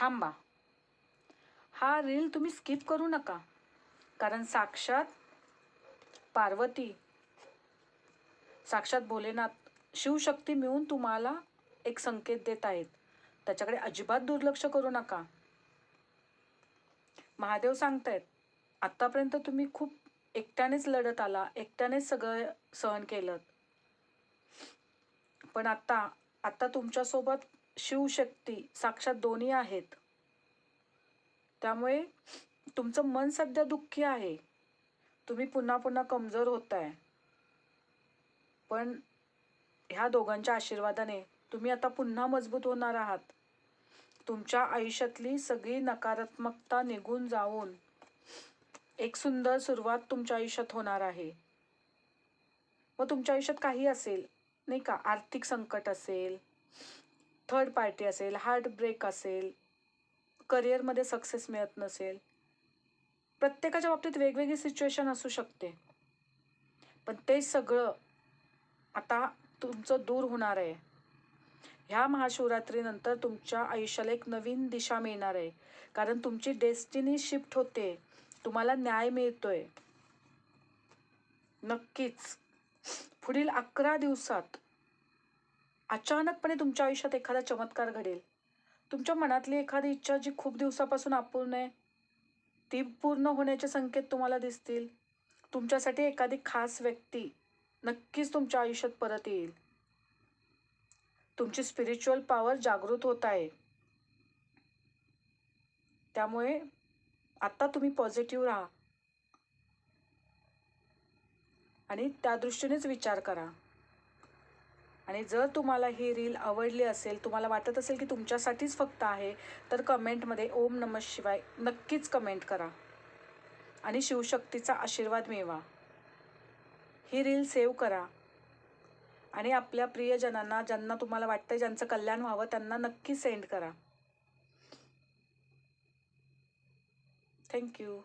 थांबा. हा रील तुम्ही स्किप करू नका, कारण साक्षात पार्वती, साक्षात भोलेनाथ, शिवशक्ती मिळून तुम्हाला एक संकेत देत आहेत. त्याच्याकडे अजिबात दुर्लक्ष करू नका. महादेव सांगतायत, आत्तापर्यंत तुम्ही खूप एकट्यानेच लढत आला, एकट्यानेच सगळं सहन केलं, पण आता तुमच्यासोबत शिवशक्ती साक्षात दोन्ही आहेत. त्यामुळे तुमचं मन सध्या दुःखी आहे, तुम्ही पुन्हा पुन्हा कमजोर होताय, पण ह्या दोघांच्या आशीर्वादाने तुम्ही आता पुन्हा मजबूत होणार आहात. तुमच्या आयुष्यातली सगळी नकारात्मकता निघून जाऊन एक सुंदर सुरुवात तुमच्या आयुष्यात होणार आहे. व तुमच्या आयुष्यात काही असेल नाही का, आर्थिक संकट असेल, थर्ड पार्टी असेल, हार्ट ब्रेक असेल, करिअरमध्ये सक्सेस मिळत नसेल, प्रत्येकाच्या बाबतीत वेगवेगळी सिच्युएशन असू शकते, पण ते सगळं आता तुमचं दूर होणार आहे. ह्या महाशिवरात्रीनंतर तुमच्या आयुष्याला एक नवीन दिशा मिळणार आहे, कारण तुमची डेस्टिनी शिफ्ट होते, तुम्हाला न्याय मिळतोय. नक्कीच पुढील 11 दिवसात अचानकपणे तुमच्या आयुष्यात एखादा चमत्कार घडेल. तुमच्या मनातली एखादी इच्छा जी खूप दिवसापासून अपूर्ण आहे, ती पूर्ण होण्याचे संकेत तुम्हाला दिसतील. तुमच्यासाठी एखादी खास व्यक्ती नक्कीच तुमच्या आयुष्यात परत येईल. तुमची स्पिरिच्युअल पॉवर जागृत होत आहे. त्यामुळे आता तुम्ही पॉझिटिव्ह राहा आणि त्या दृष्टीनेच विचार करा. आणि जर तुम्हाला ही रील आवडली असेल, तुम्हाला वाटत असेल की तुमच्यासाठीच फक्त आहे, तर कमेंटमध्ये ओम नमः शिवाय नक्कीच कमेंट करा आणि शिवशक्तीचा आशीर्वाद मिळवा. ही रील सेव्ह करा आणि आपल्या प्रियजनांना, ज्यांना तुम्हाला वाटतं ज्यांचं कल्याण व्हावं, त्यांना नक्की सेंड करा. थँक्यू.